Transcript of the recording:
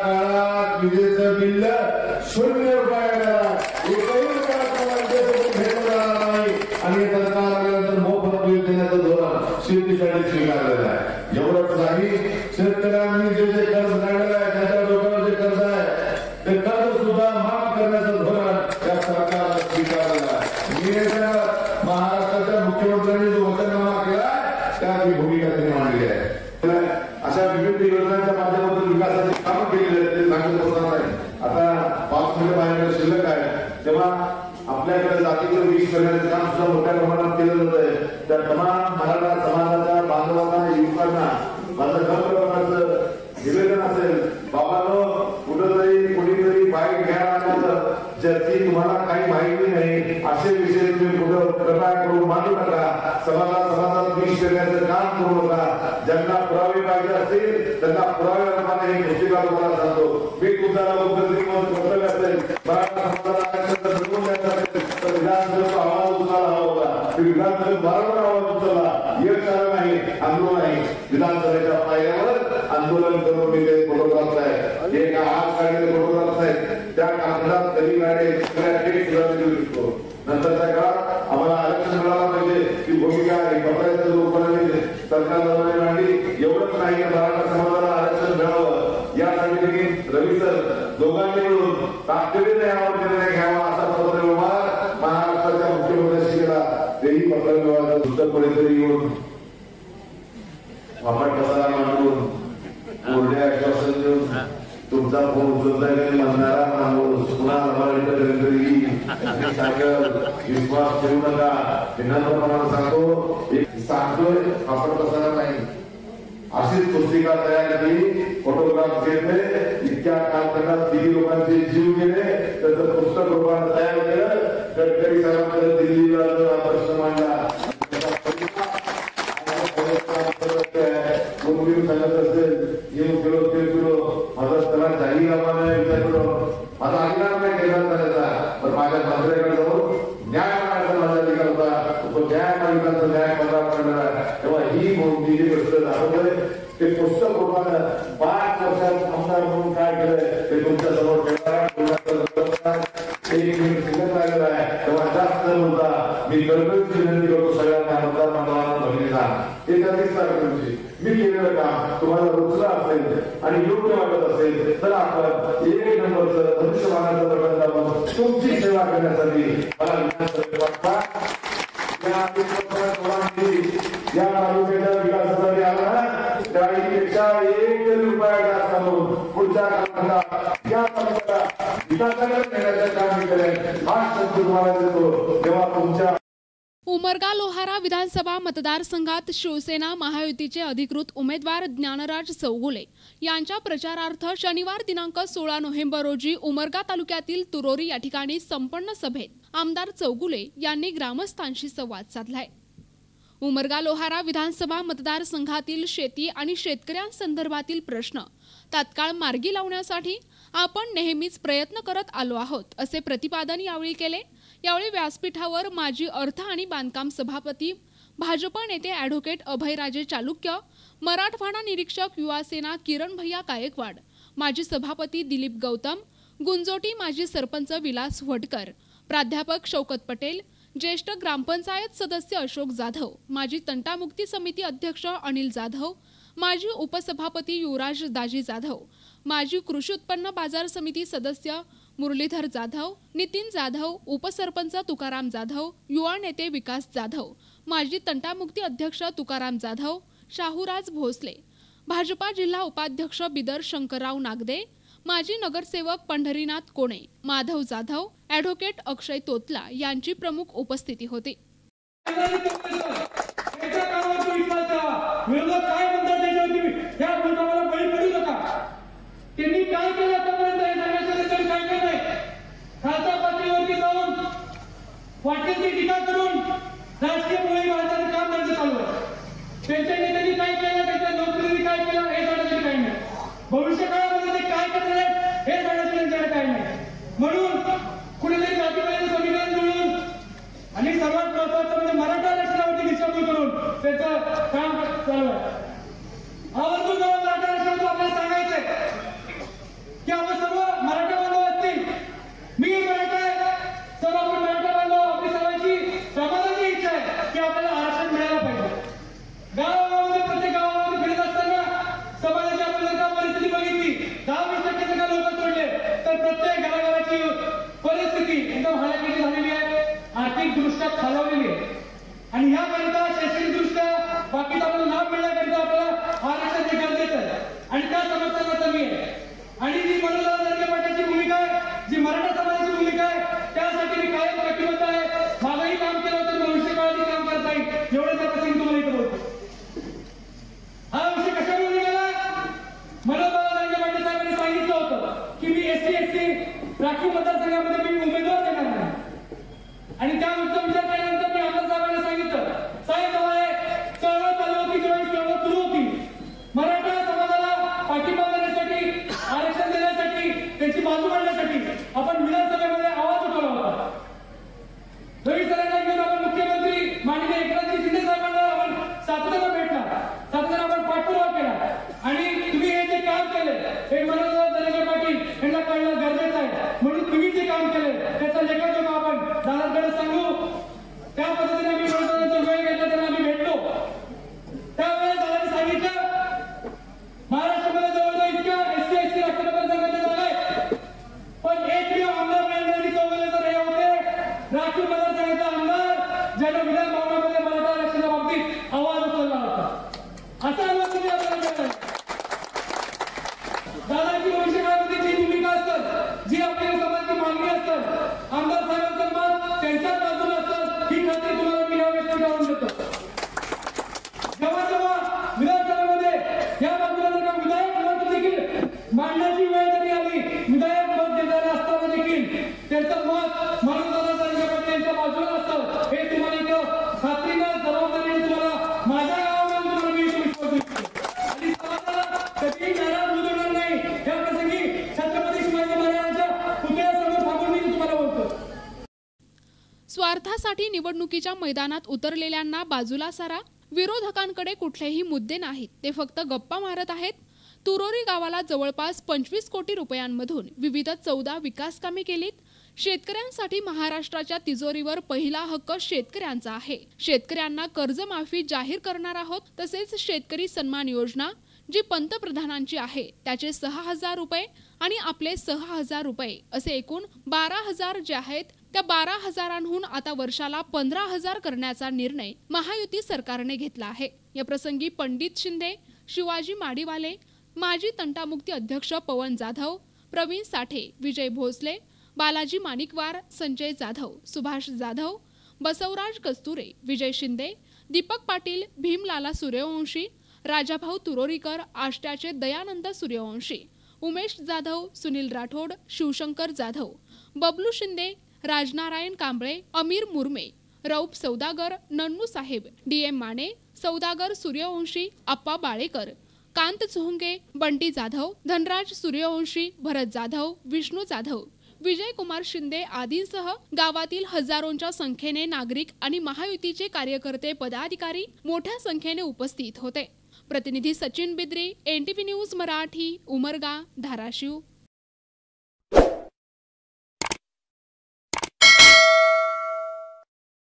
काळात विजेचं बिल 0 रुपयाला एकही भेटणार नाही आणि सरकार आल्यानंतर मोफत वीज देण्याचं धोरण शेतीसाठी स्वीकारलेलं आहे. एवढंच नाही, शेतकऱ्यांनी जे कर्ज काढलेलं आहे त्याच्या डोक्यावर जे कर्ज आहे ते कर्ज सुद्धा माफ करण्याचं धोरण या सरकारनं स्वीकारलेलं आहे. महाराष्ट्राच्या मुख्यमंत्र्यांनी जो वचननामा केला त्याची भूमिका त्यांनी मांडली आहे. अशा विविध योजनांच्या माध्यमातून विकासाची कामं केलेली आहेत ते सांगत असणार नाही. आता 5 मिनिटं बाहेर शिल्लक आहे तेव्हा आपल्याकडे जातीचं वीज करण्याचं काम सुद्धा मोठ्या प्रमाणात केलं जात आहे. त्या तमाम मराठा समाजाच्या बांधवांना युवकांना माझं खरं निवेदन असेल, बाबांनो कुठंतरी कोणीतरी बाईक घ्यायला आलं ज्याची तुम्हाला काही माहिती नाही असे विषय तुम्ही कुठं कृपया करून मांडू नका. समाजात वीज करण्याचं काम करू नका. ज्यांना पुरावे पाहिजे असतील त्यांना पुराव्याप्रमाणे ही पुस्तिका तुम्हाला सांगतो. मी तुमचा कर्तव्य असेल मराठा समाजाला मिळवून द्यायचं असेल तर विधानसभेचा आवाज उचलायला हवा होता. विधानसभेत वारंवार आवाज उचलला. एक झालं नाही, आंदोलन नाही. विधानसभेच्या पायऱ्यावर आंदोलन करून मी ते फोटोग्राफ आहे जे आज काढलेले फोटोग्राफ आहेत त्या कागदात कधी काढले नंतरच्या काळात आम्हाला आरक्षण मिळाला पाहिजे ती भूमिका पत्राच्या रूपाने सरकारने मांडली. एवढंच नाही मराठा समाजाला आरक्षण मिळावं यासाठी रवी सर दोघांनी मिळून ताकदीने यावर निर्णय घ्यावा असा पत्रव्यवहार महाराष्ट्राच्या मुख्यमंत्र्यांशी केला. तेही पत्रव्यवहार पुस्तक कोणीतरी येऊन वापट कसा मांडून कोरडे आश्वासन देऊन तुमचा फोन उचलता म्हणणारा माणूस पुन्हा विश्वास ठेवू नका. विनम्रपणाने सांगतोय वापट कसा नाही. अशीच पुस्तिका तयार केली, फोटोग्राफ घेतले, इतक्या कालखंडात 3 लोकांचे जीव गेले त्याचं पुस्तक रूपाने तयार केलं. गडकरी साहेबांकडे दिल्लीला प्रश्न मांडला सांगत असेल येऊन गेलो ते गेलो माझा त्याला जाहीर आम्हाला विचार करो माझा अधिकार नाही केला करायचा पण माझ्या मंत्र्याकडे जाऊन न्याय मागायचा माझा अधिकार होता. तो न्याय मागितला न्याय मला करणार. तेव्हा ही जी गोष्ट दाखवतोय ते पुस्तक रूपाने 5 वर्षात आमदार म्हणून काय केलंय ते तुमच्या समोर शिल्लक लागलेला आहे. तेव्हा जास्त बोलता मी गरजेची विनंती करतो सगळ्यांना मतदार मंडळांना भगिनीला ते तुमची मी केलेलं काम तुम्हाला रुचलं असेल आणि योग्य वाटत असेल तर आपण 1 नंबरचं धनुष्यबाणाचं प्रकरण लावून तुमची सेवा करण्यासाठी मला या तालुक्याच्या विकासासाठी आला त्यापेक्षा 1 रुपया जास्त म्हणून पुढच्या काळात या तालुक्याला विकासाकडे नेण्याचं काम करेल हा शब्द तुम्हाला देतो. तेव्हा तुमच्या उमरगा लोहारा विधानसभा मतदारसंघात शिवसेना महायुतीचे अधिकृत उमेदवार ज्ञानराज चौगुले यांच्या प्रचारार्थ शनिवार दिनांक 16 नोव्हेंबर रोजी उमरगा तालुक्यातील तुरोरी या ठिकाणी संपन्न सभेत आमदार चौगुले यांनी ग्रामस्थांशी संवाद साधलाय. उमरगा लोहारा विधानसभा मतदारसंघातील शेती आणि शेतकऱ्यांसंदर्भातील प्रश्न तात्काळ मार्गी लावण्यासाठी आपण नेहमीच प्रयत्न करत आलो आहोत असे प्रतिपादन यावेळी केले. यावेळी व्यासपीठावर माजी अर्थ आणि बांधकाम सभापती भाजप नेते ॲडव्होकेट अभयराजे चालुक्य, मराठवाडा निरीक्षक युवा सेना किरण भैया गायकवाड, माजी सभापती दिलीप गौतम, गुंजोटी माजी सरपंच विलास वडकर, प्राध्यापक शौकत पटेल, ज्येष्ठ ग्रामपंचायत सदस्य अशोक जाधव, माजी तंटामुक्ती समिती अध्यक्ष अनिल जाधव, माजी उपसभापती युवराज दाजी जाधव, माजी कृषी उत्पन्न बाजार समिती सदस्य मुरलीधर जाधव, नितीन जाधव, उपसरपंच तुकाराम जाधव, युवा नेते विकास जाधव, माजी तंटामुक्ती अध्यक्ष तुकाराम जाधव, शाहूराज भोसले, भाजपा जिल्हा उपाध्यक्ष बिदर शंकरराव नागदे, माजी नगरसेवक पंढरीनाथ कोणे, माधव जाधव, ॲडव्होकेट अक्षय तोतला यांची प्रमुख उपस्थिती होती. त्यांनी काय केलं आतापर्यंत हे सांगायचं काय काय नाही. खालच्या पातळीवरती जाऊन वाटेल ती टीका करून राजकीय पोळी मारण्याचं काम त्यांचं चालू आहे. त्यांच्या नेत्यांनी काय केलं, त्यांच्या नोकरीने काय केलं हे सांगायचं काही नाही. भविष्य काळामध्ये ते काय करणार आहेत हे सांगायचं त्यांच्याकडे काही नाही. म्हणून कुठेतरी जातीवादी समीकरण जुळून आणि सर्वात महत्वाचं म्हणजे मराठा आरक्षणावरती दिशाभूल करून त्यांचं काम चालू आहे. आवर्जून मराठा आरक्षणाचं आपल्याला सांगायचंय 10-20% जर लोक सोडले तर प्रत्येक घराघराची परिस्थिती एकदम हलाखीची झालेली आहे, आर्थिक दृष्ट्या खालावलेली आहे. आणि याकरिता शैक्षणिकदृष्ट्या बाकीचा आपल्याला लाभ मिळण्याकरिता आपल्याला आरक्षण हे गरजेचं आहे. आणि त्या समस्यांना कमी आहे. आणि जी मनोज जरांगे पाटलांची भूमिका आहे, जी मराठा समाजाची भूमिका आहे, त्यासाठी मी कायम कटिबद्ध आहे. मागही काम केलं होतं, भविष्य काळातही काम करता येईल एवढं त्या प्रसंगी तुम्हाला इथं बोलतो. हा विषय कशामुळे निघाला? मनोज जरांगे पाटील साहेबांनी सांगितलं होतं की मी SC राखीव मतदारसंघामध्ये मी उमेदवार देणार नाही. आणि त्यानुसार विचार केल्यानंतर मी आमदार साहेबांना सांगितलं, साहेब चळवळ चालू होती, जेव्हा चळवळ सुरू होती, मराठा समाजाला पाठिंबा देण्यासाठी, आरक्षण देण्यासाठी, त्याची बाजू मांडण्यासाठी आपण विधानसभेमध्ये आवाज उठवला होता. रवी सरांना घेऊन आपण मुख्यमंत्री माननीय एकनाथजी शिंदे साहेबांना आपण सातत्याने भेटला, सातत्याने आपण पाठपुरावा केला. आणि तुम्ही हे जे काम केले हे मनोज जरांगे पाटील यांना कळणं गरजेचं आहे. म्हणून तुम्ही जे काम केले त्याचा लेखाजोखा आपण दादांकडे सांगू. त्या पद्धतीने आम्ही मनोज वेळ घेतला, त्यांना आम्ही भेटलो. त्यावेळेस दादांनी सांगितलं महाराष्ट्रामध्ये जवळजवळ इतक्या SC राखीव मतदारसंघाच्या जागा आहेत, पण एकमेव आमदार नरेंद्र चौगुले सर हे होते राखीव मतदारसंघाचा आमदार ज्याने विधान भवनामध्ये मराठा आरक्षणाच्या बाबतीत आवाज उचलला होता. असा आवाज तुम्ही आपल्याला मिळाला. दादांची भविष्य काळामध्ये जी भूमिका असतात, जी आपल्या समाजाची मागणी असतात, आमदार साहेबांचं मत त्यांच्याच बाजूला असतं, ही खात्री तुम्हाला मी यावेळेस करून देतो. जेव्हा जेव्हा विधानसभेमध्ये या बाजूला जर का विधायक मत देखील मांडण्याची वेळ जरी आली, विधायक मत देणारे असताना देखील त्यांचं मत मनोज जरांगे पाटील यांच्या बाजूला असतं. हे तुम्हाला इथं खात्रीनं जबाबदारीने तुम्हाला माझ्या गावामध्ये तुम्हाला मी विश्वास देतो. आणि समाजाला कधीही नाराज होऊ देणार नाही. या प्रसंगी छत्रपती शिवाजी महाराजांच्या पुतळ्यासमोर थांबून मी तुम्हाला बोलतो. स्वार्थासाठी निवडणुकीच्या मैदानात उतरलेल्यांना बाजूला सारा. विरोधकांकडे कुठलेही मुद्दे नाहीत, ते फक्त गप्पा मारत आहेत. तुरोरी गावाला जवळपास 25 कोटी रुपयांमधून विविध 14 विकास कामे केलीत. शेतकऱ्यांसाठी महाराष्ट्राच्या तिजोरीवर पहिला हक्क शेतकऱ्यांचा आहे. शेतकऱ्यांना कर्जमाफी जाहीर करणार आहोत. तसेच शेतकरी सन्मान योजना जी पंतप्रधानांची आहे त्याचे 6,000 रुपये आणि आपले 6,000 रुपये असे एकूण 12,000 जे आहेत त्या 12,000हून आता वर्षाला 15,000 करण्याचा निर्णय महायुती सरकारने घेतला आहे. या प्रसंगी पंडित शिंदे, शिवाजी माडीवाले, माजी तंटामुक्ती अध्यक्ष पवन जाधव, प्रवीण साठे, विजय भोसले, बालाजी माणिकवार, संजय जाधव, सुभाष जाधव, बसवराज कस्तुरे, विजय शिंदे, दीपक पाटील, भीमलाला सूर्यवंशी, राजाभाऊ तुरोरीकर, आष्ट्याचे दयानंद सूर्यवंशी, उमेश जाधव, सुनील राठोड, शिवशंकर जाधव, बबलू शिंदे, राजनारायण कांबळे, अमीर मुरमे, रौफ सौदागर, नन्नू साहेब, DM माने, सौदागर सूर्यवंशी, अप्पा बाळेकर, कांत चोहंगे, बंटी जाधव, धनराज सूर्यवंशी, भरत जाधव, विष्णू जाधव, विजय कुमार शिंदे आदींसह गावातील हजारोंच्या संख्येने नागरिक आणि महायुतीचे कार्यकर्ते पदाधिकारी मोठ्या संख्येने उपस्थित होते. प्रतिनिधी सचिन बिद्री, NTV न्यूज मराठी, उमरगा, धाराशिव.